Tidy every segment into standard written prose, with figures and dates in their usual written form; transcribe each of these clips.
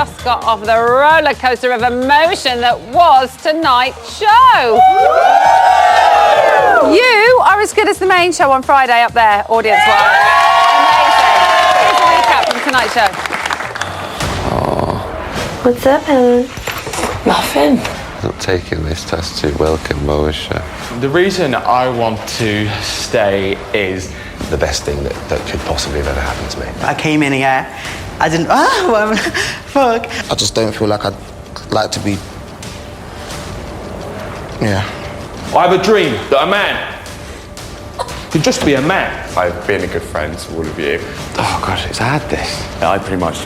just got off the roller coaster of emotion that was tonight's show. You are as good as the main show on Friday up there, audience-wise. Amazing. Here's a recap from tonight's show. What's up, Helen? Nothing. Not taking this test too well, Kim Moisha. The reason I want to stay is the best thing that could possibly have ever happened to me. I came in here, I didn't, fuck. I just don't feel like I'd like to be, yeah. I have a dream that a man could just be a man. I've been a good friend to all of you. Oh God, it's had this. I pretty much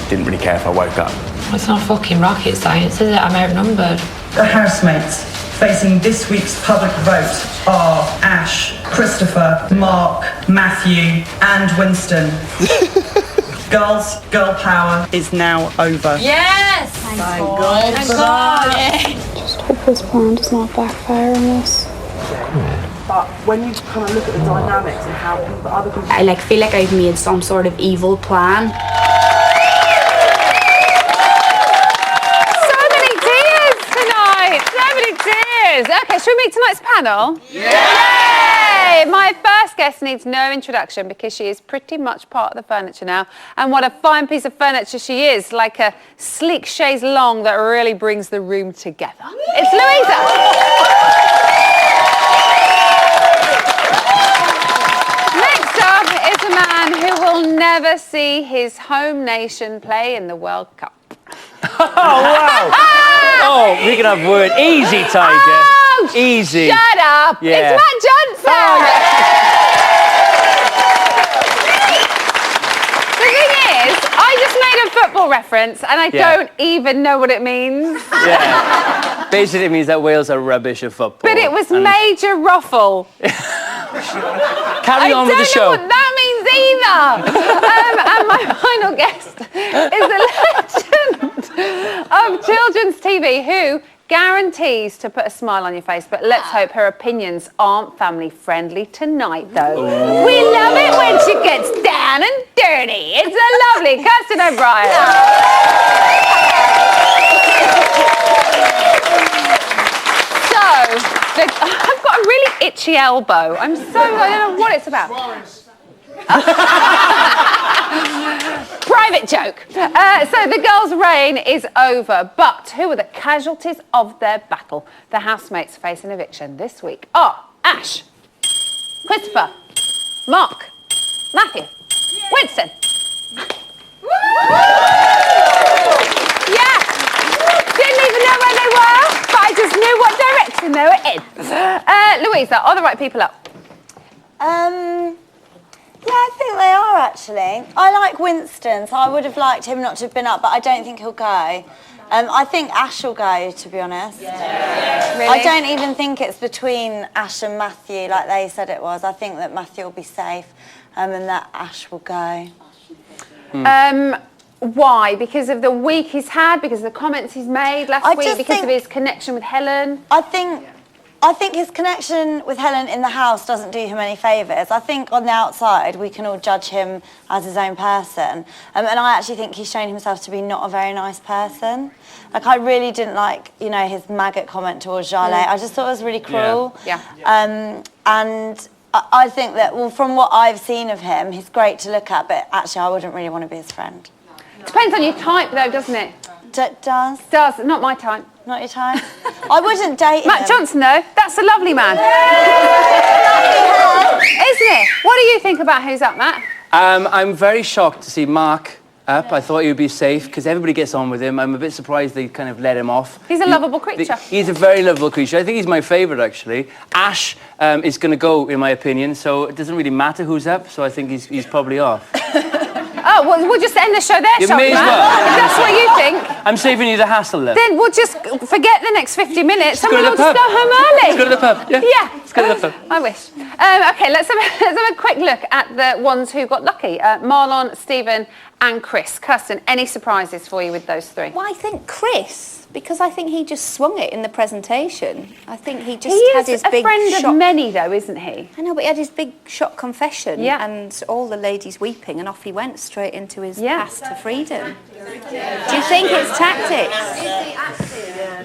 didn't really care if I woke up. It's not fucking rocket science, is it? I'm outnumbered. The housemates facing this week's public vote are Ash, Christopher, Mark, Matthew, and Winston. Girls, girl power is now over. Yes! Thank God. Thank God. Just hope his plan does not backfire on us. But when you kind of look at the dynamics and how other people... I feel like I've made some sort of evil plan. Okay, should we meet tonight's panel? Yay! My first guest needs no introduction because she is pretty much part of the furniture now. And what a fine piece of furniture she is, like a sleek chaise longue that really brings the room together. It's Louisa! Next up is a man who will never see his home nation play in the World Cup. Oh, wow. Oh, we can have word. Easy, Tiger. Oh, easy. Shut up. Yeah. It's Matt Johnson. Oh, The thing is, I just made a football reference and I don't even know what it means. Yeah. Basically, it means that Wales are rubbish at football. But it was Major Ruffle. Carry on with the show. I don't know what that means either. And my final guest is a legend of children's TV who guarantees to put a smile on your face, but let's hope her opinions aren't family friendly tonight though. Ooh. We love it when she gets down and dirty. It's a lovely Kirsten O'Brien. So, I've got a really itchy elbow. I don't know what it's about. Private joke. So the girls' reign is over, but who are the casualties of their battle? The housemates facing eviction this week are Ash, Christopher, Mark, Matthew, Winston. Yeah, didn't even know where they were, but I just knew what direction they were in. Louisa, are the right people up? Yeah, I think they are actually. I like Winston, so I would have liked him not to have been up, but I don't think he'll go. I think Ash will go, to be honest. Yeah. Really? I don't even think it's between Ash and Matthew like they said it was. I think that Matthew will be safe and that Ash will go. Why? Because of the week he's had, because of the comments he's made last week, because of his connection with Helen? I think his connection with Helen in the house doesn't do him any favours. I think on the outside we can all judge him as his own person. And I actually think he's shown himself to be not a very nice person. Like, I really didn't like, his maggot comment towards Jarlath. I just thought it was really cruel. Yeah. And I think that, well, from what I've seen of him, he's great to look at, but actually I wouldn't really want to be his friend. Depends on your type though, doesn't it? Does? Does, not my type. Not your type? I wouldn't date him. Matt Johnson though, that's a lovely man. Isn't it? What do you think about who's up, Matt? I'm very shocked to see Mark up. I thought he would be safe because everybody gets on with him. I'm a bit surprised they kind of let him off. He's a lovable creature. He's a very lovable creature. I think he's my favourite, actually. Ash is going to go, in my opinion, so it doesn't really matter who's up, so I think he's probably off. Oh, well, we'll just end the show there, shall we, Matt? If that's what you think. I'm saving you the hassle, then. Then we'll just forget the next 50 minutes and we'll just go home early. Let's go to the pub, yeah. Let's go to the pub. I wish. OK, let's have a quick look at the ones who got lucky. Marlon, Stephen and Chris. Kirsten, any surprises for you with those three? Well, I think Chris Because I think he just swung it in the presentation. I think he just He had is his a big friend shock. of many, though, isn't he? I know, but he had his big shock confession, Yeah. and all the ladies weeping, and off he went straight into his Yeah. path to freedom. Do you think it's tactics?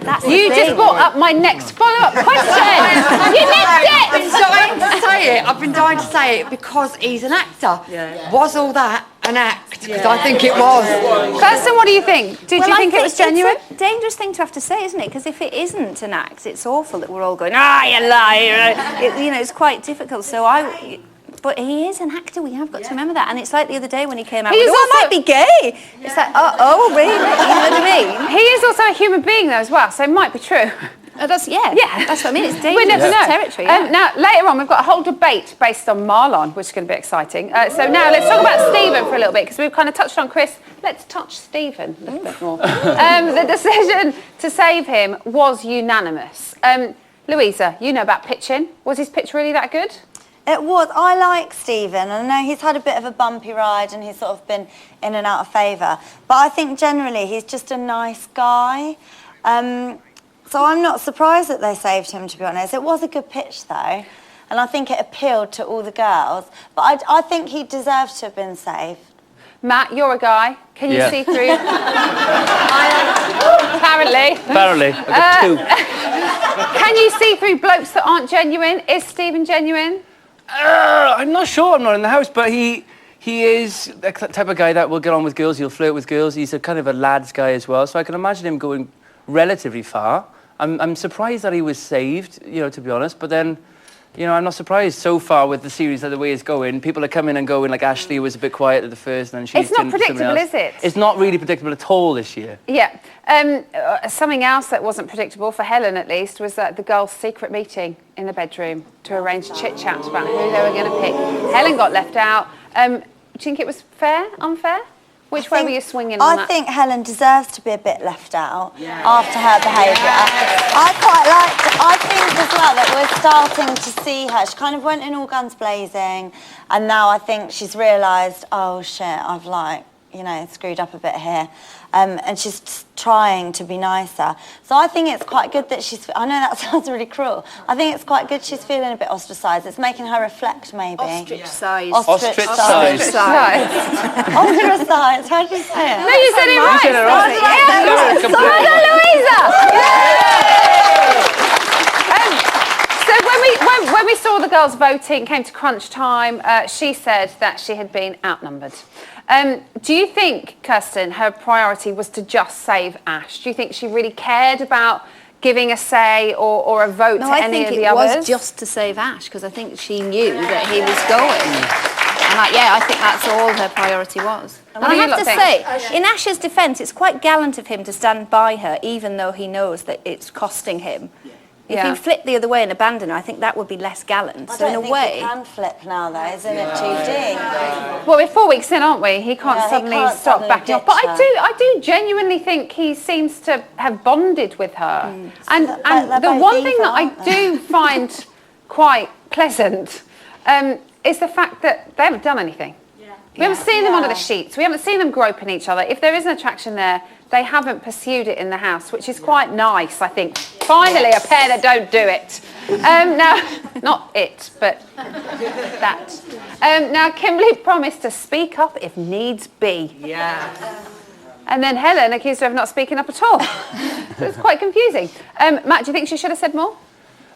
That's the You just thing. brought up my next follow-up question. You missed it. I've been dying to say it. I've been dying to say it because he's an actor. Was all that an act? Because I think it was. Kirsten, what do you think? Did Well, you I think it was genuine? It's a dangerous thing to have to say, isn't it? Because if it isn't an act, it's awful that we're all going, you liar. It's quite difficult. But he is an actor, we have got to remember that. And it's like the other day when he came out with, I might be gay. It's like, oh, really? You know what I mean? He is also a human being, though, as well, so it might be true. That's what I mean. It's dangerous We never know. territory. Now, later on, we've got a whole debate based on Marlon, which is going to be exciting. So now let's talk about Stephen for a little bit, because we've kind of touched on Chris. Let's touch Stephen a little bit more. The decision to save him was unanimous. Louisa, you know about pitching. Was his pitch really that good? It was. I like Stephen, and I know he's had a bit of a bumpy ride and he's sort of been in and out of favour. But I think generally he's just a nice guy. So I'm not surprised that they saved him, to be honest. It was a good pitch, though, and I think it appealed to all the girls. But I think he deserved to have been saved. Matt, you're a guy. Can you Yeah. see through? Apparently. Apparently, I got two. Can you see through blokes that aren't genuine? Is Stephen genuine? I'm not sure. I'm not in the house, but he is the type of guy that will get on with girls. He'll flirt with girls. He's a kind of a lads guy as well. So I can imagine him going relatively far. I'm surprised that he was saved, to be honest. But then, I'm not surprised so far with the series, the way it's going. People are coming and going. Like Ashley was a bit quiet at the first, and then she's It's not turned to somebody predictable, else. is it? It's not really predictable at all this year. Yeah. Something else that wasn't predictable, for Helen at least, was that the girls' secret meeting in the bedroom to arrange chit-chat about who they were going to pick. Helen got left out. Do you think it was fair, unfair? Which way were you swinging on that? I think Helen deserves to be a bit left out after her behaviour. I think as well that we're starting to see her. She kind of went in all guns blazing, and now I think she's realised, oh shit, I've screwed up a bit here. And she's trying to be nicer. So I think it's quite good that I know that sounds really cruel. I think it's quite good she's feeling a bit ostracised. It's making her reflect, maybe. Ostrich-sized. Ostrich-sized. Ostrich-sized. Ostrich-sized. How do you say it? No, you said it right. You said it right. So when we saw the girls voting, came to crunch time, she said that she had been outnumbered. Do you think, Kirsten, her priority was to just save Ash? Do you think she really cared about giving a say or a vote to any of the others? No, I think it was just to save Ash, because I think she knew that he was going. And I think that's all her priority was. And I have to say, in Ash's defence, it's quite gallant of him to stand by her, even though he knows that it's costing him. If he flipped the other way and abandoned her, I think that would be less gallant. So in a way, he can flip now, though, isn't it too deep? Well, we're 4 weeks in, aren't we? He can't suddenly stop backing off. But I do genuinely think he seems to have bonded with her. And the one thing that I do find quite pleasant is the fact that they haven't done anything. We haven't seen them under the sheets. We haven't seen them groping each other. If there is an attraction there, they haven't pursued it in the house, which is quite nice, I think. Finally, a pair that don't do it. Now, not it, but that. Now, Kimberly promised to speak up if needs be. Yeah. And then Helen accused her of not speaking up at all. So it's quite confusing. Matt, do you think she should have said more?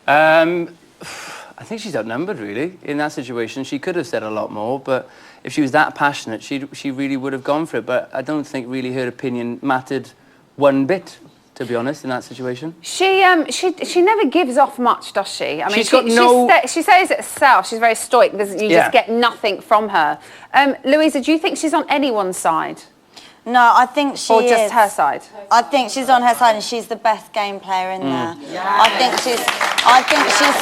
I think she's outnumbered, really, in that situation. She could have said a lot more, but if she was that passionate, she really would have gone for it. But I don't think really her opinion mattered one bit, to be honest, in that situation. She never gives off much, does she? I mean, she says it herself. She's very stoic. You just get nothing from her. Louisa, do you think she's on anyone's side? No, I think she is. Or just her side? I think she's on her side, and she's the best game player in there. I think she's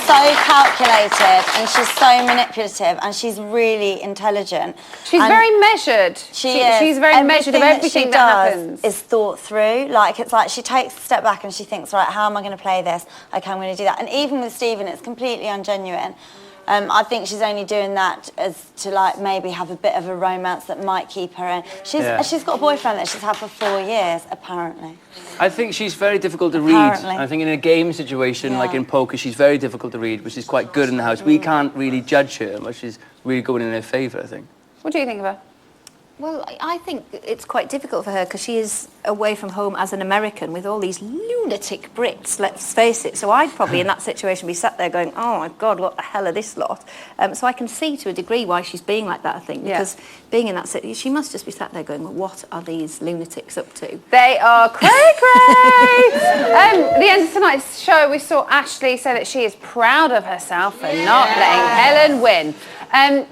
so calculated, and she's so manipulative, and she's really intelligent. She's very measured. She's very measured of everything that happens. Is thought through. It's like she takes a step back and she thinks, right, how am I going to play this? Okay, I'm going to do that. And even with Stephen, it's completely ungenuine. I think she's only doing that as to like maybe have a bit of a romance that might keep her in. She's got a boyfriend that she's had for 4 years, apparently. I think she's very difficult to read. Apparently. I think in a game situation, like in poker, she's very difficult to read, which is quite good in the house. We can't really judge her, but she's really going in her favour, I think. What do you think of her? Well, I think it's quite difficult for her because she is away from home as an American with all these lunatic Brits, let's face it. So I'd probably in that situation be sat there going, oh my God, what the hell are this lot? So I can see to a degree why she's being like that, I think, because being in that situation, she must just be sat there going, well, what are these lunatics up to? They are cray-cray! The end of tonight's show, we saw Ashley say that she is proud of herself for not letting Helen win.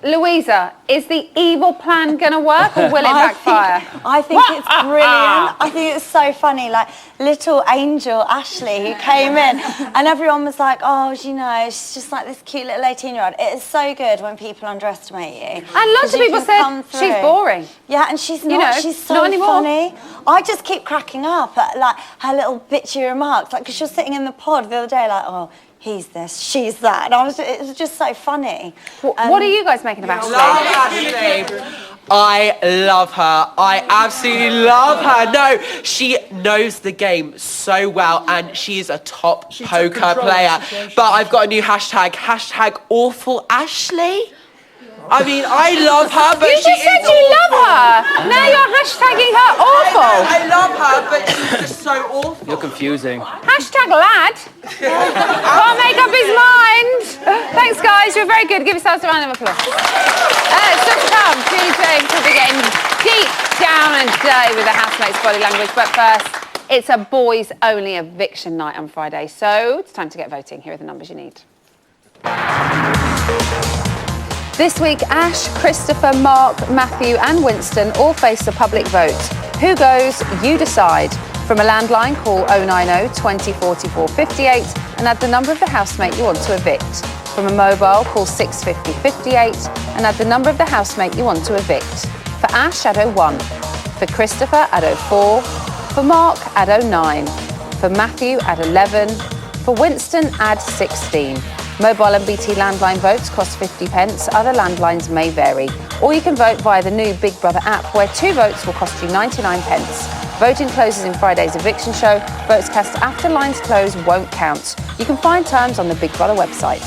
Louisa, is the evil plan going to work or will it backfire? I think it's brilliant. I think it's so funny. Like little angel Ashley who came in and everyone was like, oh, you know, she's just like this cute little 18-year-old. It is so good when people underestimate you. And lots of people said she's boring. Yeah, and she's not. You know, she's so not anymore. funny. I just keep cracking up at like her little bitchy remarks. Like, because she was sitting in the pod the other day like, oh, he's this, she's that. And it was just so funny. What are you guys making of Ashley? I love her. I absolutely love her. No, she knows the game so well and she is a top poker player. But I've got a new hashtag, #AwfulAshley. I mean, I love her, but you just said you love her. Now you're hashtagging her awful. I love her, but she's just so awful. You're confusing. #lad. Can't make up his mind. Thanks, guys. You're very good. Give yourselves a round of applause. Still to come, Julie James will be getting deep down and dirty with the housemates' body language. But first, it's a boys-only eviction night on Friday. So it's time to get voting. Here are the numbers you need. This week, Ash, Christopher, Mark, Matthew and Winston all face a public vote. Who goes? You decide. From a landline, call 090 20 44 58 and add the number of the housemate you want to evict. From a mobile, call 650 58 and add the number of the housemate you want to evict. For Ash, add 01. For Christopher, add 04. For Mark, add 09. For Matthew, add 11. For Winston, add 16. Mobile and BT landline votes cost 50 pence. Other landlines may vary. Or you can vote via the new Big Brother app, where 2 votes will cost you 99 pence. Voting closes in Friday's eviction show. Votes cast after lines close won't count. You can find terms on the Big Brother website.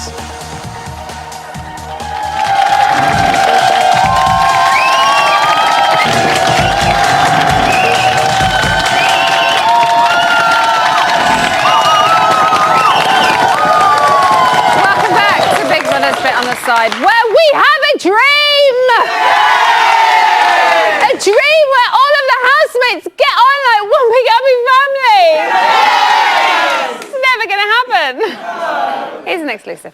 On the side where we have a dream! A dream where all of the housemates get on like one big happy family! It's never gonna happen. Here's an exclusive.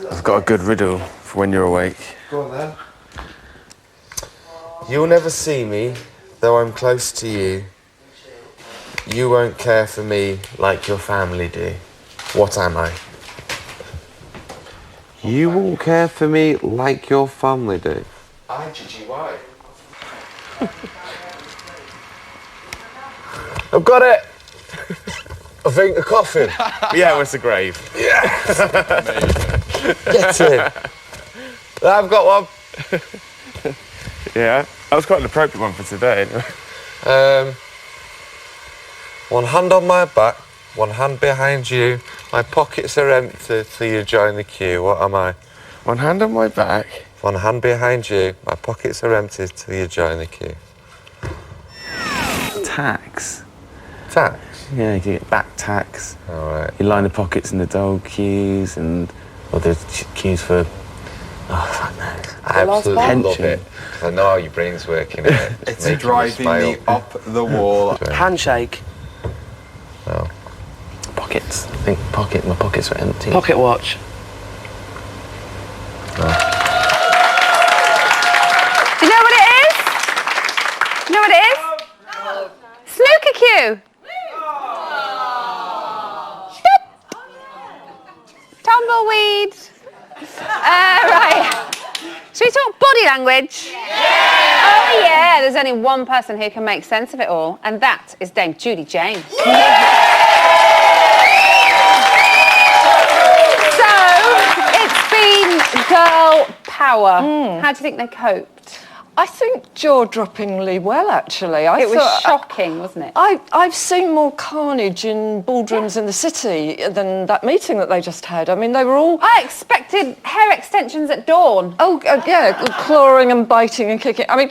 I've got a good riddle for when you're awake. Go on then. You'll never see me, though I'm close to you. You won't care for me like your family do. What am I? You won't care for me like your family do. IGGY. I've got it! I think a coffin. Yeah, it's a grave. Yes! Get in. I've got one. Yeah, that was quite an appropriate one for today. One hand on my back, one hand behind you. My pockets are empty till you join the queue. What am I? One hand on my back. One hand behind you. My pockets are empty till you join the queue. Tax. Tax? Yeah, you get back tax. All right. You line the pockets in the dog queues and... Or the queues for... Oh, fuck knows. I absolutely love it. I know how your brain's working. It's driving me up the wall. Handshake. Oh. Pockets. I think my pockets were empty. Pocket watch. Do you know what it is? Do you know what it is? Snooker cue. Tumbleweed. Right. Should we talk body language? Yeah. Oh yeah, there's only one person who can make sense of it all, and that is Dame Judy James. So, it's power. How do you think they coped? I think jaw-droppingly well, actually. It was shocking, wasn't it? I've seen more carnage in boardrooms in the city than that meeting that they just had. I mean, they were all... I expected hair extensions at dawn. Oh, yeah, clawing and biting and kicking. I mean,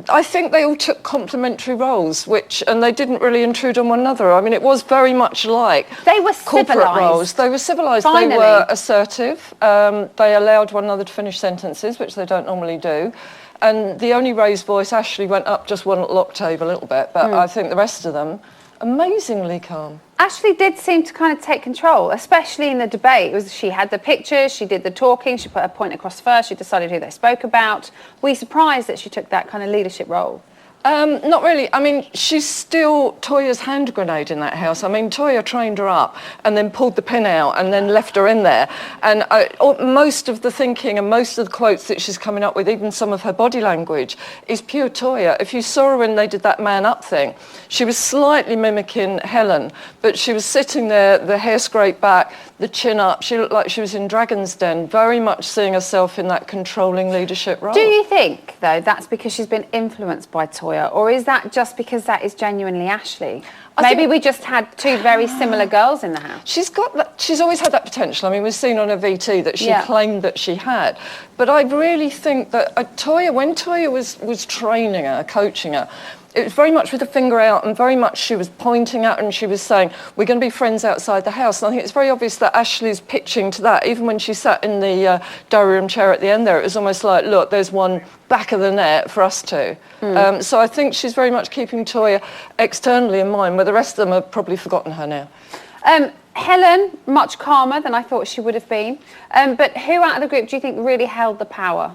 I think they all took complementary roles, and they didn't really intrude on one another. I mean, it was very much like they were corporate civilised. roles. They were civilised. Finally. They were assertive. They allowed one another to finish sentences, which they don't normally do. And the only raised voice, Ashley went up just one little octave a little bit, but I think the rest of them, amazingly calm. Ashley did seem to kind of take control, especially in the debate. She had the pictures, she did the talking, she put her point across first, she decided who they spoke about. Were you surprised that she took that kind of leadership role? Not really. I mean, she's still Toya's hand grenade in that house. I mean, Toya trained her up and then pulled the pin out and then left her in there. And most of the thinking and most of the quotes that she's coming up with, even some of her body language, is pure Toya. If you saw her when they did that man up thing, she was slightly mimicking Helen, but she was sitting there, the hair scraped back, the chin up. She looked like she was in Dragon's Den, very much seeing herself in that controlling leadership role. Do you think, though, that's because she's been influenced by Toya? Or is that just because that is genuinely Ashley? Maybe we just had two very similar girls in the house. She's always had that potential. I mean, we've seen on her VT that she claimed that she had. But I really think that Toya, when Toya was training her, coaching her, it was very much with the finger out and very much she was pointing at her and she was saying, we're going to be friends outside the house. And I think it's very obvious that Ashley's pitching to that. Even when she sat in the diary room chair at the end there, it was almost like, look, there's one back of the net for us two. So I think she's very much keeping Toya externally in mind, where the rest of them have probably forgotten her now. Helen, much calmer than I thought she would have been. But who out of the group do you think really held the power?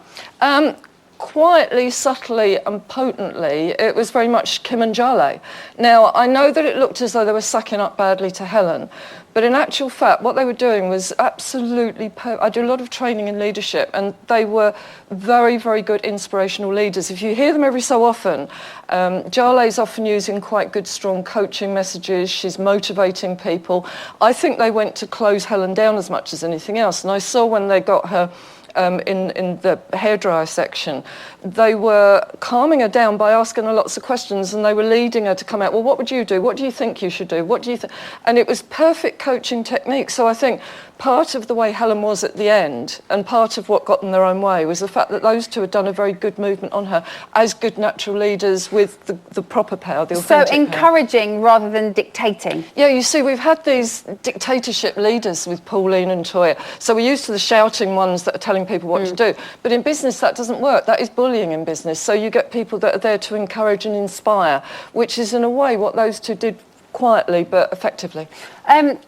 Quietly, subtly and potently, it was very much Kim and Jale. Now, I know that it looked as though they were sucking up badly to Helen, but in actual fact, what they were doing was absolutely... I do a lot of training in leadership, and they were very, very good inspirational leaders. If you hear them every so often, Jale's often using quite good, strong coaching messages. She's motivating people. I think they went to close Helen down as much as anything else, and I saw when they got her in the hairdryer section, they were calming her down by asking her lots of questions, and they were leading her to come out, well, what would you do? What do you think you should do? What do you think? And it was perfect coaching technique. So I think part of the way Helen was at the end and part of what got in their own way was the fact that those two had done a very good movement on her as good natural leaders with the proper power, the authentic So encouraging rather than dictating. Yeah, you see, we've had these dictatorship leaders with Pauline and Toya. So we're used to the shouting ones that are telling people what to do. But in business, that doesn't work. That is bullying in business. So you get people that are there to encourage and inspire, which is in a way what those two did quietly but effectively.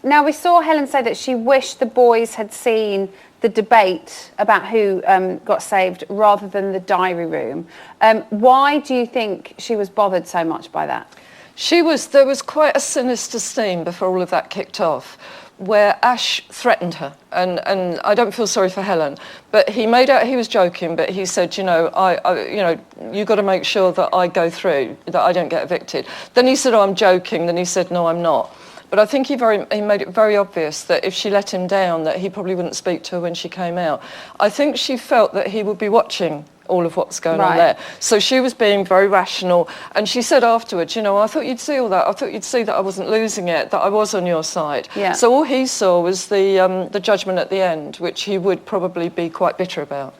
Now, we saw Helen say that she wished the boys had seen the debate about who got saved rather than the diary room. Why do you think she was bothered so much by that? There was quite a sinister scene before all of that kicked off, where Ash threatened her, and I don't feel sorry for Helen, but he made out he was joking, but he said, you know, you got to make sure that I go through, that I don't get evicted. Then he said, oh, I'm joking. Then he said, no, I'm not. But I think he made it very obvious that if she let him down, that he probably wouldn't speak to her when she came out. I think she felt that he would be watching all of what's going on there. So she was being very rational, and she said afterwards, you know, I thought you'd see all that. I thought you'd see that I wasn't losing it, that I was on your side. Yeah. So all he saw was the judgment at the end, which he would probably be quite bitter about.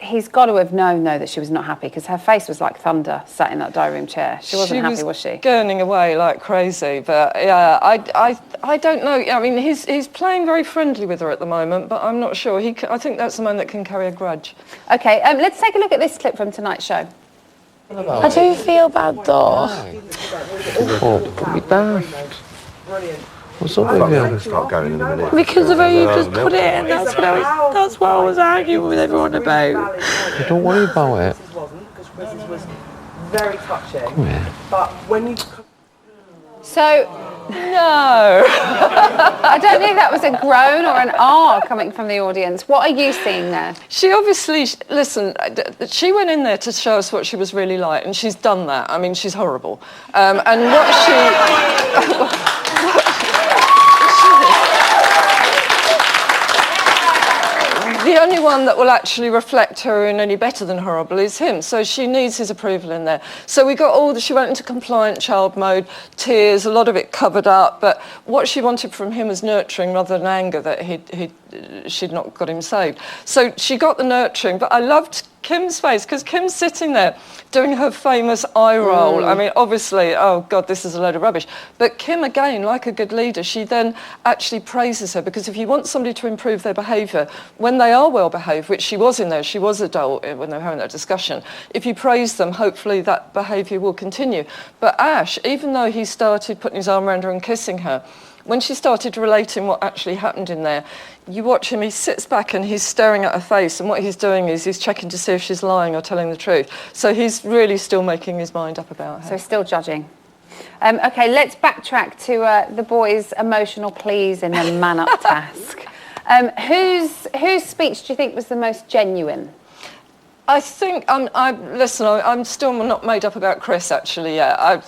He's got to have known, though, that she was not happy, because her face was like thunder sat in that diary room chair. She wasn't happy, was she? Gurning away like crazy, but yeah, I don't know. I mean, he's playing very friendly with her at the moment, but I'm not sure. I think that's the man that can carry a grudge. Okay, let's take a look at this clip from tonight's show. I do feel bad though. Oh, put me down. What's up with you? Start going in a minute. Because of how you just put it, and that's what I was arguing with everyone about. Don't worry about it. Because was very touching. Come here. But when you... So, no. I don't think that was a groan or an ah coming from the audience. What are you seeing there? She obviously, listen, she went in there to show us what she was really like, and she's done that. I mean, she's horrible. And what she... The only one that will actually reflect her in any better than horrible is him. So she needs his approval in there. So we got she went into compliant child mode, tears, a lot of it covered up, but what she wanted from him was nurturing rather than anger that she'd not got him saved. So she got the nurturing, but I loved Kim's face, because Kim's sitting there doing her famous eye roll. I mean, obviously, oh God, this is a load of rubbish. But Kim, again, like a good leader, she then actually praises her, because if you want somebody to improve their behaviour, when they are well behaved, which she was in there, she was adult when they were having that discussion, if you praise them, hopefully that behaviour will continue. But Ash, even though he started putting his arm around her and kissing her, when she started relating what actually happened in there, you watch him, he sits back and he's staring at her face, and what he's doing is he's checking to see if she's lying or telling the truth. So he's really still making his mind up about her. So still judging. OK, let's backtrack to the boys' emotional pleas in the man-up task. Whose speech do you think was the most genuine? I think I'm still not made up about Chris actually yet.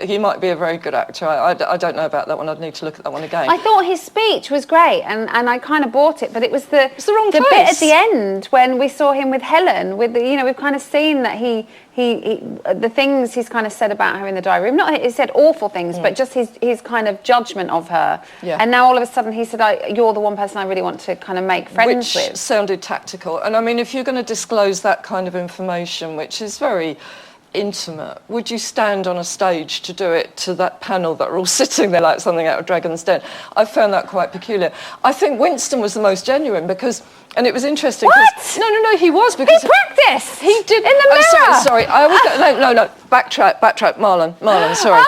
He might be a very good actor. I don't know about that one. I'd need to look at that one again. I thought his speech was great, and I kind of bought it, but it was the wrong bit place. at the end when we saw him with Helen. We've kind of seen that he the things he's kind of said about her in the diary room. Not he said awful things, but just his kind of judgment of her. Yeah. And now all of a sudden he said, "You're the one person I really want to kind of make friends with." Which sounded tactical. And I mean, if you're going to disclose that kind of information, which is very intimate, would you stand on a stage to do it to that panel that are all sitting there like something out of Dragon's Den? I found that quite peculiar. I think Winston was the most genuine because, and it was interesting. What? No, he was because he practiced. He did in the mirror. Oh, sorry. I always no. Backtrack. Marlon. Sorry.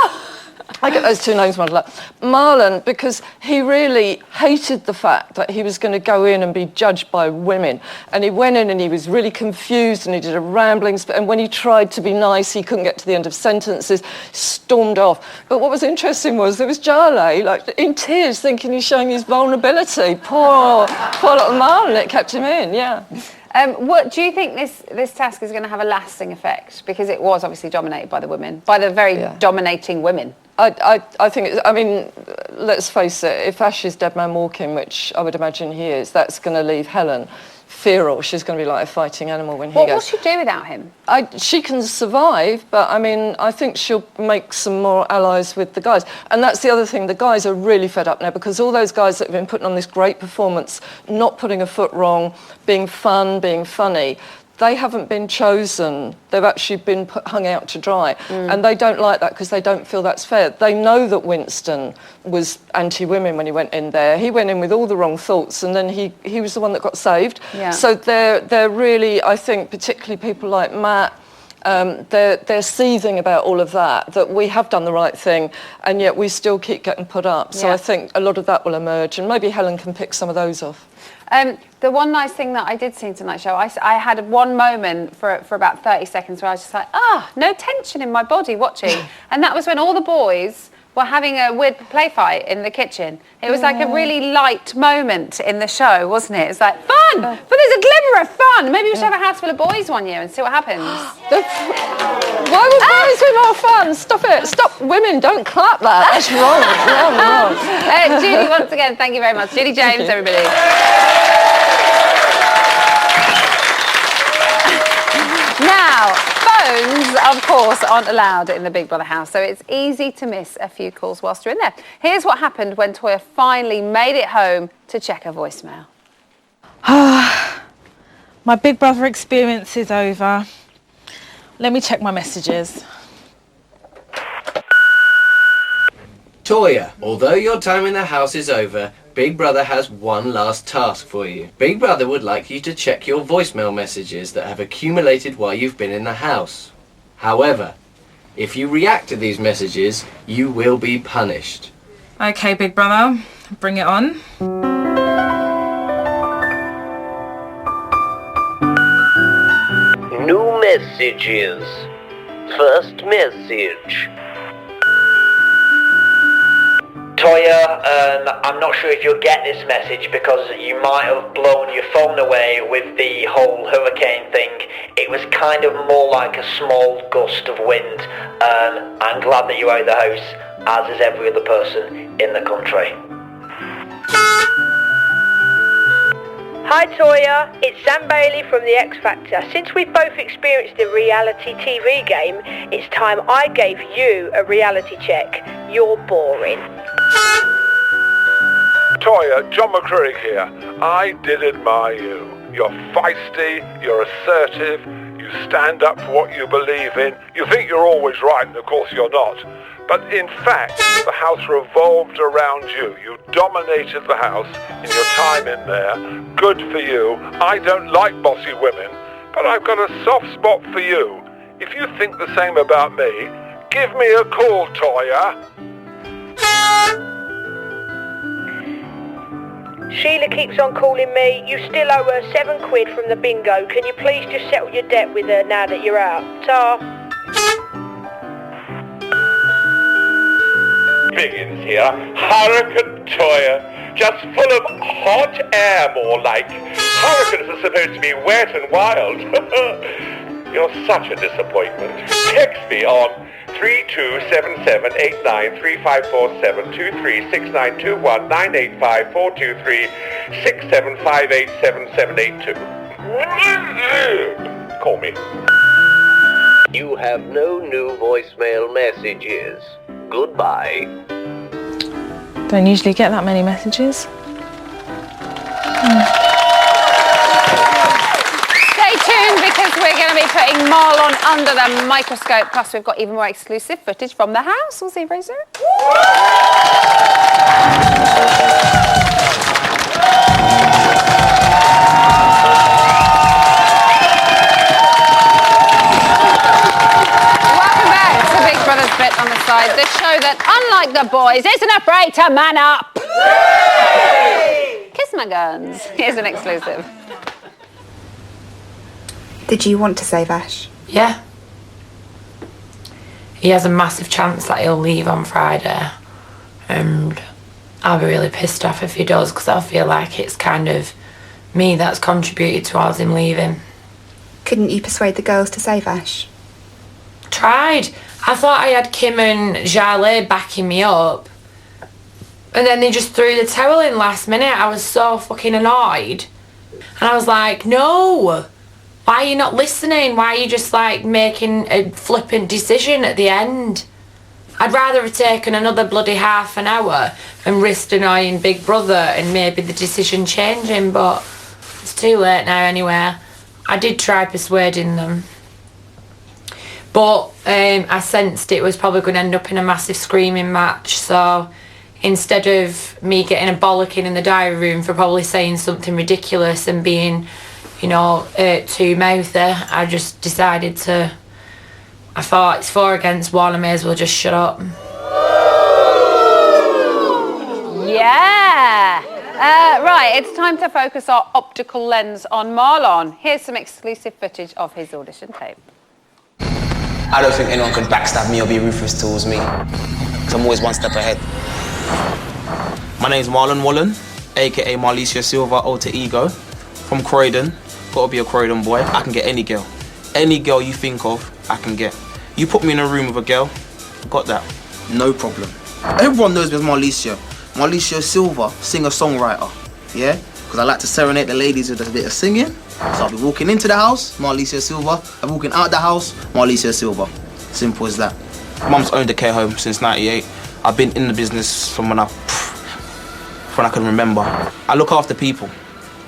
I get those two names muddled up. Marlon, because he really hated the fact that he was going to go in and be judged by women. And he went in and he was really confused and he did a rambling, and when he tried to be nice, he couldn't get to the end of sentences, stormed off. But what was interesting was there was Jale, like in tears, thinking he's showing his vulnerability. Poor little Marlon, it kept him in, yeah. What do you think this task is going to have a lasting effect? Because it was obviously dominated by the women, by the very dominating women. I think, let's face it, if Ash is dead man walking, which I would imagine he is, that's going to leave Helen feral. She's going to be like a fighting animal when he goes. What will she do without him? She can survive, but I mean, I think she'll make some more allies with the guys. And that's the other thing, the guys are really fed up now because all those guys that have been putting on this great performance, not putting a foot wrong, being fun, being funny, they haven't been chosen. They've actually been hung out to dry. And they don't like that because they don't feel that's fair. They know that Winston was anti-women when he went in there. He went in with all the wrong thoughts and then he was the one that got saved. Yeah. So they're really, I think, particularly people like Matt, they're seething about all of that we have done the right thing and yet we still keep getting put up. So I think a lot of that will emerge and maybe Helen can pick some of those off. The one nice thing that I did see in tonight's show, I had one moment for about 30 seconds where I was just like, no tension in my body watching. And that was when all the boys were having a weird play fight in the kitchen. It was like a really light moment in the show, wasn't it? It's like, fun! But there's a glimmer of fun. Maybe we should have a house full of boys one year and see what happens. Why would boys be more fun? Stop it. Stop. Women, don't clap that. That's wrong. Julie, once again, thank you very much. Julie James, everybody. Now, phones, of course, aren't allowed in the Big Brother house, so it's easy to miss a few calls whilst you're in there. Here's what happened when Toya finally made it home to check her voicemail. My Big Brother experience is over. Let me check my messages. Toya, although your time in the house is over, Big Brother has one last task for you. Big Brother would like you to check your voicemail messages that have accumulated while you've been in the house. However, if you react to these messages, you will be punished. Okay, Big Brother, bring it on. New messages. First message. Toya, I'm not sure if you'll get this message because you might have blown your phone away with the whole hurricane thing. It was kind of more like a small gust of wind. I'm glad that you're out of the house, as is every other person in the country. Hi Toya, it's Sam Bailey from The X Factor. Since we've both experienced the reality TV game, it's time I gave you a reality check. You're boring. Toya, John McCririck here. I did admire you. You're feisty, you're assertive, you stand up for what you believe in. You think you're always right, and of course you're not. But in fact, the house revolved around you. You dominated the house in your time in there. Good for you. I don't like bossy women, but I've got a soft spot for you. If you think the same about me, give me a call, Toya. Sheila keeps on calling me. You still owe her £7 from the bingo. Can you please just settle your debt with her now that you're out? Ta. Biggins here. Hurricane Toya. Just full of hot air, more like. Hurricanes are supposed to be wet and wild. You're such a disappointment. Text me on 327789354723692198542367587782. Call me. You have no new voicemail messages. Goodbye. Don't usually get that many messages. Stay tuned because we're going to be putting Marlon under the microscope. Plus, we've got even more exclusive footage from the house. We'll see you very soon. Bit on the side, the show that, unlike the boys, isn't afraid to man up. Kiss my guns. Here's an exclusive. Did you want to save Ash? Yeah. He has a massive chance that he'll leave on Friday, and I'll be really pissed off if he does, because I feel like it's kind of me that's contributed towards him leaving. Couldn't you persuade the girls to save Ash? Tried. I thought I had Kim and Jarlath backing me up, and then they just threw the towel in last minute. I was so fucking annoyed, and I was like, no, why are you not listening? Why are you just like making a flippant decision at the end? I'd rather have taken another bloody half an hour and risked annoying Big Brother and maybe the decision changing, but it's too late now anyway. I did try persuading them. But I sensed it was probably going to end up in a massive screaming match. So instead of me getting a bollocking in the diary room for probably saying something ridiculous and being, you know, too mouthy, I just decided to... I thought it's 4 against 1, I may as well just shut up. Yeah! Right, it's time to focus our optical lens on Marlon. Here's some exclusive footage of his audition tape. I don't think anyone could backstab me or be ruthless towards me, because I'm always one step ahead. My name's Marlon Wallen, aka Marlicia Silva alter ego, from Croydon. Gotta be a Croydon boy. I can get any girl. Any girl you think of, I can get. You put me in a room with a girl, got that. No problem. Everyone knows me as Marlicia. Marlicia Silva, singer-songwriter, yeah? Because I like to serenade the ladies with a bit of singing. So I'll be walking into the house, Marlicia Silva. I'm walking out the house, Marlicia Silva. Simple as that. Mum's owned a care home since '98. I've been in the business from when I can remember. I look after people,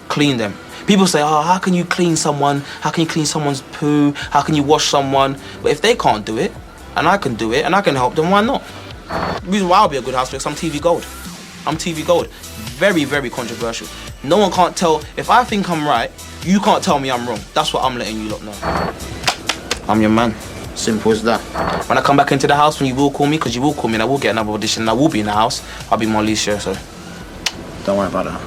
clean them. People say, oh, how can you clean someone? How can you clean someone's poo? How can you wash someone? But if they can't do it, and I can do it, and I can help them, why not? The reason why I'll be a good housewife is I'm TV gold. I'm TV gold. Very, very controversial. No one can't tell. If I think I'm right, you can't tell me I'm wrong. That's what I'm letting you lot know. I'm your man. Simple as that. When I come back into the house, when you will call me, because you will call me and I will get another audition and I will be in the house, I'll be Marlicia, so don't worry about that.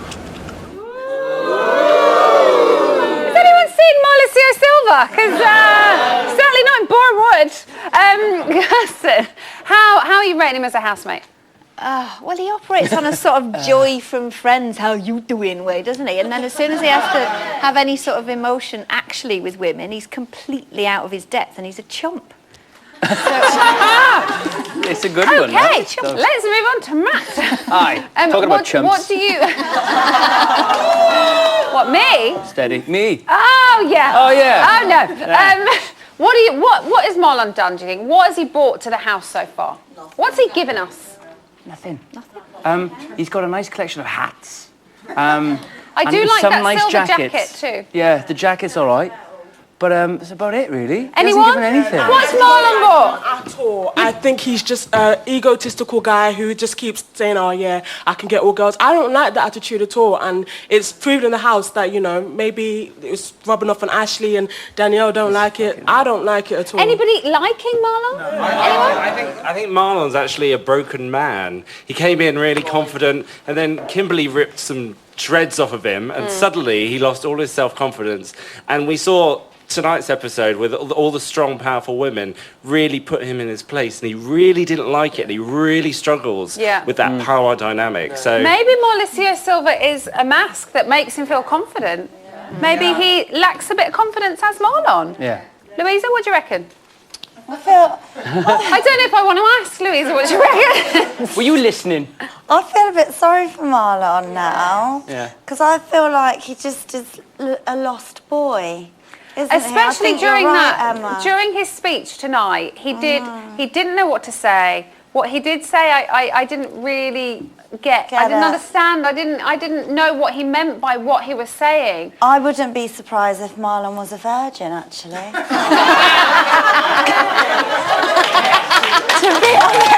Has anyone seen Marlicia Silva? Because certainly not in Borehamwood. Gaston, how are you rating him as a housemate? Well, he operates on a sort of joy from friends, how you doing way, doesn't he? And then as soon as he has to have any sort of emotion actually with women, he's completely out of his depth and he's a chump. It's a good one. Okay, let's move on to Matt. Aye, talking about chumps. What do you... What, me? Steady. Me. Oh, yeah. Oh, yeah. Oh, no. Yeah. What has Marlon done, do you think? What has he brought to the house so far? What's he given us? Nothing. He's got a nice collection of hats. I and do like some that nice silver jackets. jacket too. Yeah, the jacket's all right. But that's about it, really. He Anyone? hasn't given anything. What's Marlon brought? At all. I think he's just an egotistical guy who just keeps saying, oh yeah, I can get all girls. I don't like that attitude at all, and it's proved in the house that, you know, maybe it was rubbing off on Ashley and Danielle don't like it. I don't like it at all. Anybody liking Marlon? I think Marlon's actually a broken man. He came in really confident, and then Kimberly ripped some shreds off of him, and suddenly he lost all his self-confidence. And we saw tonight's episode with all the strong, powerful women really put him in his place, and he really didn't like it, and he really struggles with that power dynamic. So maybe Mauricio Silva is a mask that makes him feel confident. Maybe he lacks a bit of confidence as Marlon. Yeah. Louisa, what do you reckon? I feel... I don't know if I want to ask Louisa what do you reckon. Were you listening? I feel a bit sorry for Marlon now. Yeah. Because I feel like he just is a lost boy. Especially during Emma. during his speech tonight, he didn't know what to say. What he did say, I didn't really get. I didn't understand. I didn't know what he meant by what he was saying. I wouldn't be surprised if Marlon was a virgin, actually. To be honest.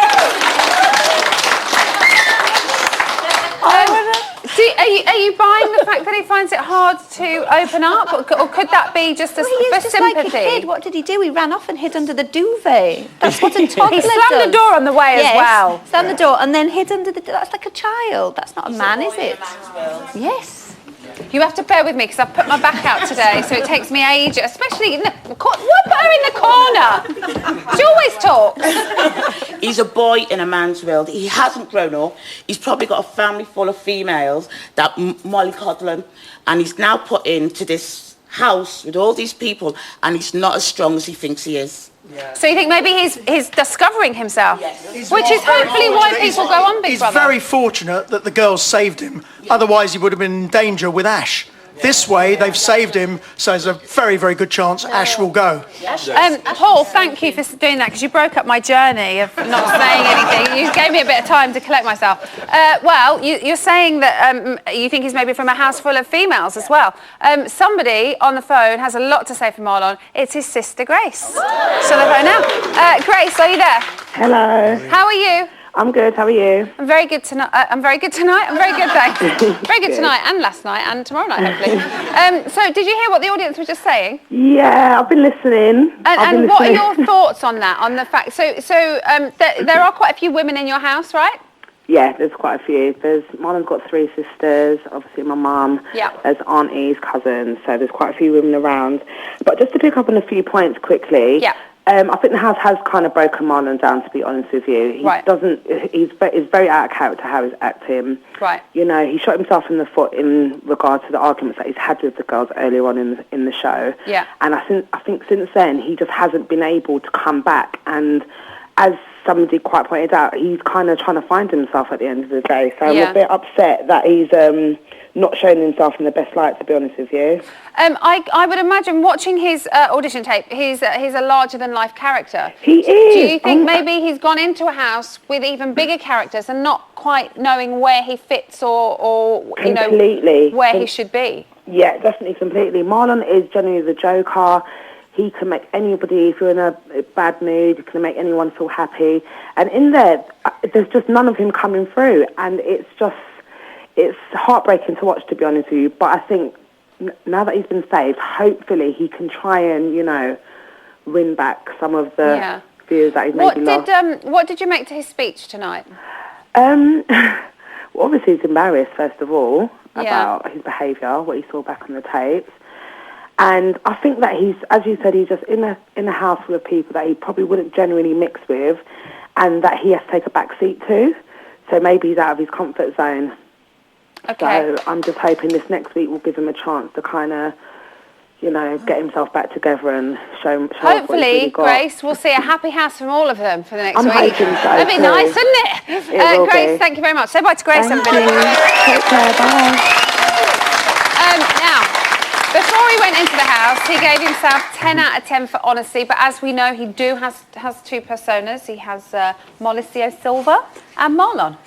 Are you buying the fact that he finds it hard to open up, or could that be just a He is just like a sympathy? kid. What did he do? He ran off and hid under the duvet. That's what a toddler He slammed does. the door on the way as well. Slammed the door and then hid under the... That's like a child. That's not a man, is it? Yes. You have to bear with me because I've put my back out today, so it takes me ages, especially in the... What, put her in the corner? She always talks. He's a boy in a man's world. He hasn't grown up. He's probably got a family full of females that mollycoddle, and he's now put into this house with all these people, and he's not as strong as he thinks he is. So you think maybe he's discovering himself, which is hopefully why people go on Big Brother. He's very fortunate that the girls saved him. Otherwise, he would have been in danger with Ash. This way, they've saved him, so there's a very, very good chance Ash will go. Paul, thank you for doing that, because you broke up my journey of not saying anything. You gave me a bit of time to collect myself. Well, you're saying that you think he's maybe from a house full of females as well. Somebody on the phone has a lot to say for Marlon. It's his sister, Grace. So the phone now. Grace, are you there? Hello. How are you? I'm good. How are you? I'm very good tonight. I'm very good tonight. I'm very good, thanks. Very good tonight and last night and tomorrow night, hopefully. So did you hear what the audience was just saying? Yeah, I've been listening. And what are your thoughts on that? On the fact, there are quite a few women in your house, right? Yeah, there's quite a few. Marlon's got 3 sisters, obviously my mum. Yeah. There's aunties, cousins, so there's quite a few women around. But just to pick up on a few points quickly. Yeah. I think the house has kind of broken Marlon down, to be honest with you. He's very out of character how he's acting. Right. You know, he shot himself in the foot in regard to the arguments that he's had with the girls earlier on in the show. Yeah. And I think since then, he just hasn't been able to come back. And as somebody quite pointed out, he's kind of trying to find himself at the end of the day. So I'm a bit upset that he's not showing himself in the best light, to be honest with you. I would imagine watching his audition tape, he's a larger-than-life character. He is. Do you think maybe he's gone into a house with even bigger characters and not quite knowing where he fits or you know, where he should be? Yeah, definitely, completely. Marlon is generally the joker. He can make anybody, if you're in a bad mood, he can make anyone feel happy. And in there's just none of him coming through. And it's heartbreaking to watch, to be honest with you. But I think now that he's been saved, hopefully he can try and, you know, win back some of the viewers that he's maybe lost. What did you make to his speech tonight? Well, obviously he's embarrassed, first of all, about his behaviour, what he saw back on the tapes. And I think that he's, as you said, he's just in a house full of people that he probably wouldn't genuinely mix with, and that he has to take a back seat to. So maybe he's out of his comfort zone. Okay. So I'm just hoping this next week will give him a chance to kind of, you know, get himself back together and show off what he's really got. Grace, we'll see a happy house from all of them for the next I'm week. hoping so, That'd be too. nice, wouldn't it? It will Grace, be. thank you very much. Say bye to Grace, Thank everybody. you. Take care, bye. Now, Before he went into the house, he gave himself 10 out of 10 for honesty, but as we know, he has two personas. He has Mauricio Silva and Marlon.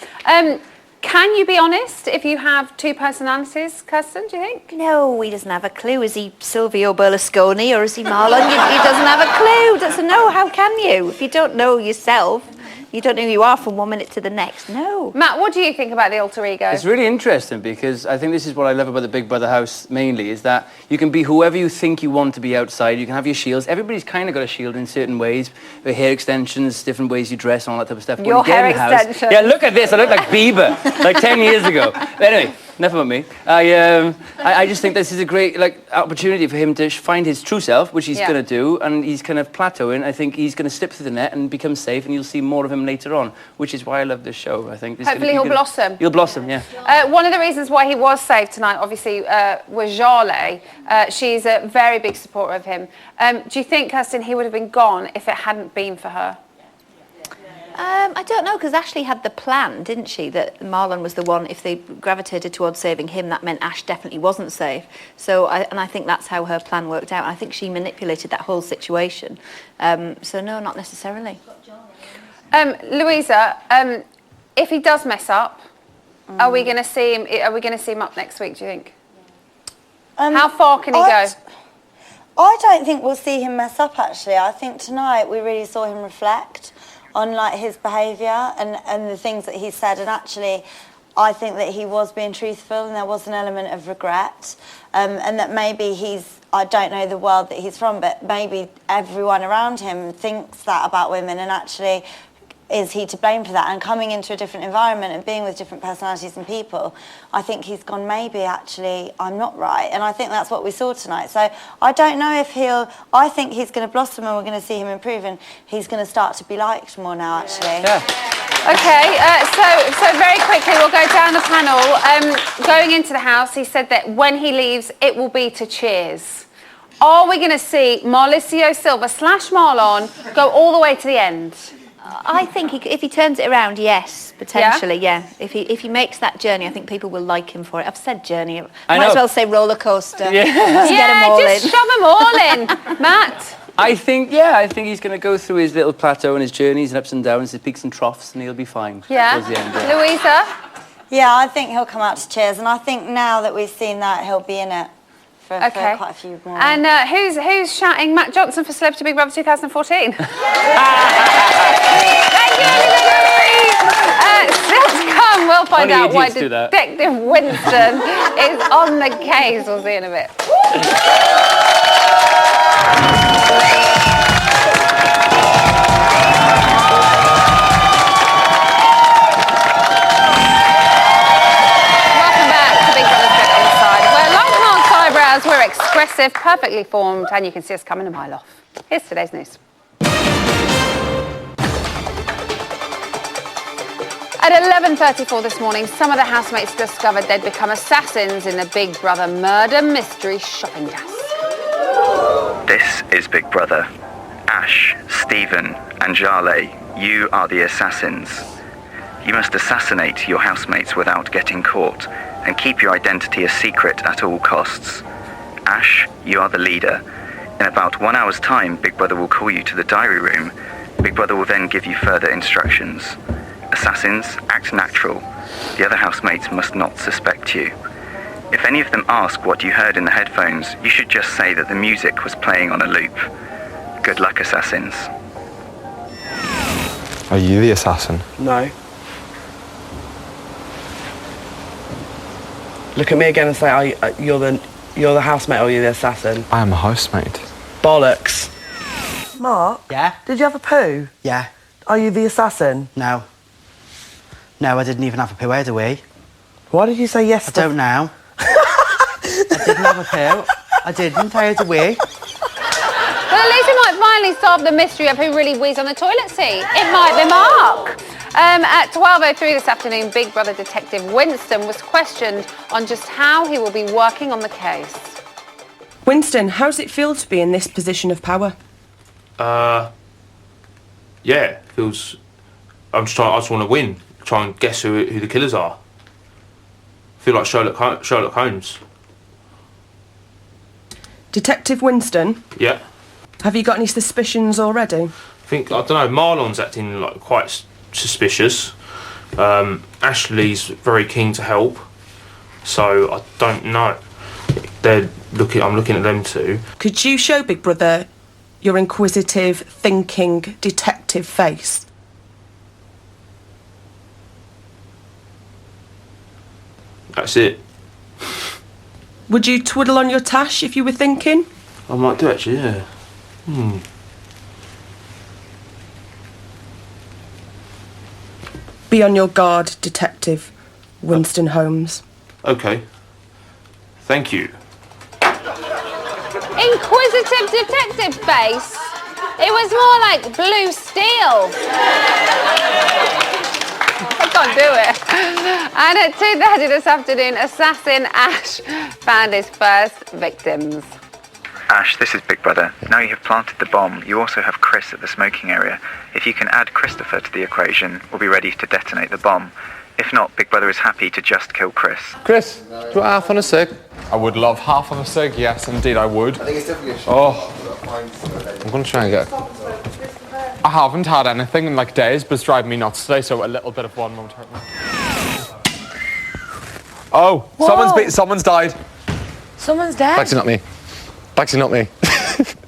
Can you be honest if you have two personalities, Kirsten, do you think? No, he doesn't have a clue. Is he Silvio Berlusconi or is he Marlon? He doesn't have a clue. No, how can you? If you don't know yourself, you don't know who you are from 1 minute to the next. No. Matt, what do you think about the alter ego? It's really interesting because I think this is what I love about the Big Brother house mainly, is that you can be whoever you think you want to be outside. You can have your shields. Everybody's kind of got a shield in certain ways. The hair extensions, different ways you dress, and all that type of stuff. Your hair extensions. Yeah, look at this. I look like Bieber, like 10 years ago. But anyway, enough about me. I just think this is a great opportunity for him to find his true self, which he's going to do, and he's kind of plateauing. I think he's going to slip through the net and become safe, and you'll see more of him later on, which is why I love this show. I think hopefully he'll blossom. He'll blossom, yeah. One of the reasons why he was saved tonight, obviously, was Jarle. She's a very big supporter of him. Do you think, Kirsten, he would have been gone if it hadn't been for her? I don't know, because Ashley had the plan, didn't she, that Marlon was the one, if they gravitated towards saving him, that meant Ash definitely wasn't safe. So, I think that's how her plan worked out. I think she manipulated that whole situation. So, no, not necessarily. Louisa, if he does mess up, are we going to see him? Are we going to see him up next week, do you think? How far can he go? I don't think we'll see him mess up, actually. I think tonight we really saw him reflect on his behaviour and the things that he said, and actually I think that he was being truthful and there was an element of regret, and that maybe I don't know the world that he's from, but maybe everyone around him thinks that about women, and actually is he to blame for that? And coming into a different environment and being with different personalities and people, I think he's gone, maybe actually I'm not right. And I think that's what we saw tonight. So I don't know if I think he's going to blossom and we're going to see him improve, and he's going to start to be liked more now, actually. Yeah. Okay, so very quickly we'll go down the panel. Going into the house, he said that when he leaves, it will be to cheers. Are we going to see Mauricio Silva / Marlon go all the way to the end? I think if he turns it around, yes, potentially, yeah. If he makes that journey, I think people will like him for it. I've said journey. I might as well say roller coaster. Yeah, get them all just in. shove them all in, Matt. I think he's going to go through his little plateau and his journeys and ups and downs, his peaks and troughs, and he'll be fine. Yeah. Towards the end, Louisa? Yeah, I think he'll come out to cheers, and I think now that we've seen that, he'll be in it for quite a few more. And who's shouting Matt Johnson for Celebrity Big Brother 2014? Thank you, everybody! Still to come, we'll find Only out why idiots do that. Detective Winston is on the case. We'll see you in a bit. We're expressive, perfectly formed, and you can see us coming a mile off. Here's today's news. At 11:34 this morning, some of the housemates discovered they'd become assassins in the Big Brother murder mystery shopping task. This is Big Brother. Ash, Stephen, and Jarle, you are the assassins. You must assassinate your housemates without getting caught, and keep your identity a secret at all costs. Ash, you are the leader. In about 1 hour's time, Big Brother will call you to the diary room. Big Brother will then give you further instructions. Assassins, act natural. The other housemates must not suspect you. If any of them ask what you heard in the headphones, you should just say that the music was playing on a loop. Good luck, assassins. Are you the assassin? No. Look at me again and say, you're the housemate or you're the assassin? I am a housemate. Bollocks. Mark? Yeah? Did you have a poo? Yeah. Are you the assassin? No. No, I didn't even have a poo. I had a wee. Why did you say yes? I don't know. I didn't have a poo. I didn't. I had a wee. Well, at least it might finally solve the mystery of who really wheezed on the toilet seat. It might be Mark. At 12:03 this afternoon, Big Brother Detective Winston was questioned on just how he will be working on the case. Winston, how does it feel to be in this position of power? Yeah, it feels. I just want to win. Try and guess who the killers are. I feel like Sherlock Holmes. Detective Winston, Yeah. have you got any suspicions already? I think, I don't know, Marlon's acting like quite suspicious. Ashley's very keen to help. So I don't know. I'm looking at them two. Could you show Big Brother your inquisitive, thinking, detective face? That's it. Would you twiddle on your tash if you were thinking? I might do actually, yeah. Be on your guard, Detective Winston Holmes. Okay. Thank you. Inquisitive detective face. It was more like blue steel. I can't do it. And at 2:30 this afternoon, assassin Ash found his first victims. Ash, this is Big Brother. Now you have planted the bomb, you also have Chris at the smoking area. If you can add Christopher to the equation, we'll be ready to detonate the bomb. If not, Big Brother is happy to just kill Chris. Chris, do you want half on a cig? I would love half on a cig, yes, indeed I would. I think it's definitely a shot. I'm going to try and get... I haven't had anything in like days, but it's driving me nuts today, so a little bit of one won't hurt me. Oh, someone's died. Someone's dead? Actually, not me. Actually, not me.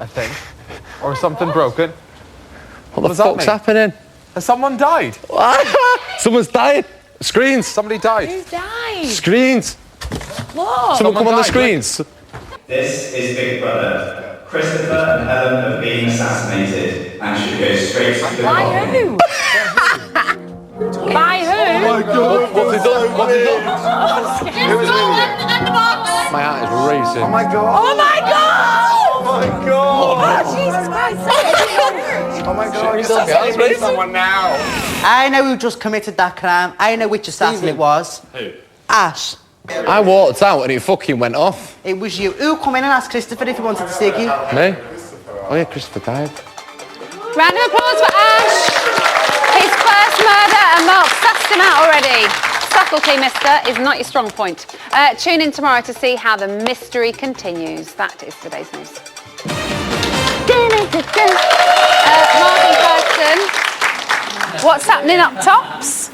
I think. Or something broken. What the fuck's happening? Has someone died? Someone's died. Screens. Somebody died. Who died? Screens. What? Someone come on the screens. This is Big Brother. Christopher and Helen have been assassinated and should go straight to the By who? By who? Oh my God. What's he done? What's he done? My heart is racing. Oh my God. Oh my God! Oh my God. Oh, Jesus Christ. Oh my God. You're someone now. I know who just committed that crime. I know which assassin it was. Who? Ash. I walked out and it fucking went off. It was you. Who come in and asked Christopher if he wanted to sig you? Me? Oh yeah, Christopher died. Round of applause for Ash. His first murder, and Mark sussed him out already. Subtlety, mister, is not your strong point. Tune in tomorrow to see how the mystery continues. That is today's news. Mark and Kirsten, what's happening up tops?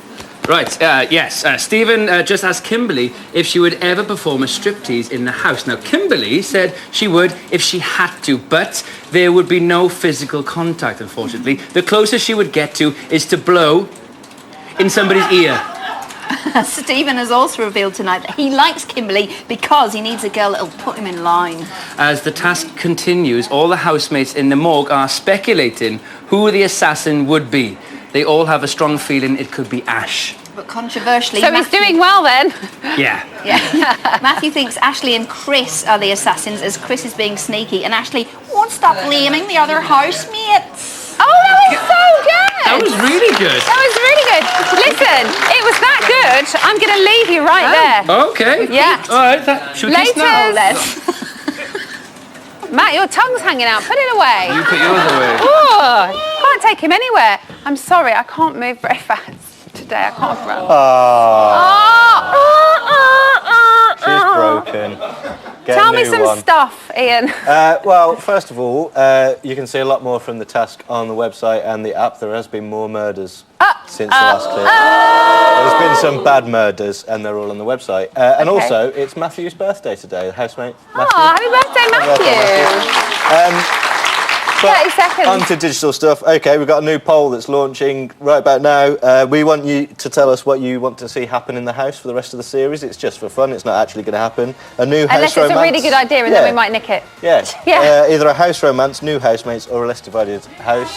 Right, yes. Stephen just asked Kimberly if she would ever perform a striptease in the house. Now, Kimberly said she would if she had to, but there would be no physical contact, unfortunately. The closest she would get to is to blow in somebody's ear. Stephen has also revealed tonight that he likes Kimberly because he needs a girl that'll put him in line. As the task continues, all the housemates in the morgue are speculating who the assassin would be. They all have a strong feeling it could be Ash. But controversially... So he's doing well then? Yeah. Matthew thinks Ashley and Chris are the assassins as Chris is being sneaky and Ashley won't stop blaming the other housemates. Oh, that was so good! That was really good. That was really good. Listen, it was that good. I'm going to leave you right there. Okay. Yeah. All right. Should we kiss now? Matt, your tongue's hanging out. Put it away. You put yours away. Oh, can't take him anywhere. I'm sorry, I can't move very fast today. I can't run. She's broken. Get Tell a me new some one. stuff, Ian. Well, first of all, you can see a lot more from the task on the website and the app. There has been more murders since the last clip. There's been some bad murders, and they're all on the website. And also, it's Matthew's birthday today, the housemate. Matthew. Oh, happy birthday, Matthew. 30 seconds. On to digital stuff. Okay, we've got a new poll that's launching right about now. We want you to tell us what you want to see happen in the house for the rest of the series. It's just for fun. It's not actually going to happen. A new house Unless romance. it's a really good idea and then we might nick it. Yeah. Yeah. Either a house romance, new housemates, or a less divided house.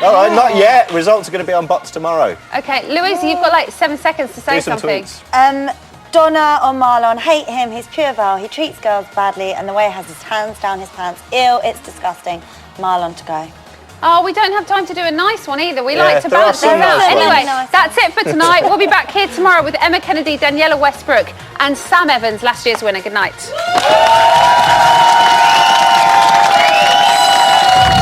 All right, not yet. Results are going to be on bots tomorrow. Okay, Louisa, you've got like 7 seconds to say Do some something. tweets. Donna or Marlon, hate him. He's pure vile. He treats girls badly, and the way he has his hands down his pants. Ew, it's disgusting. Marlon to go. Oh, we don't have time to do a nice one either. We Yeah, like to there are balance it some out. nice ones. Anyway, Nice. that's it for tonight. We'll be back here tomorrow with Emma Kennedy, Daniela Westbrook, and Sam Evans, last year's winner. Good night.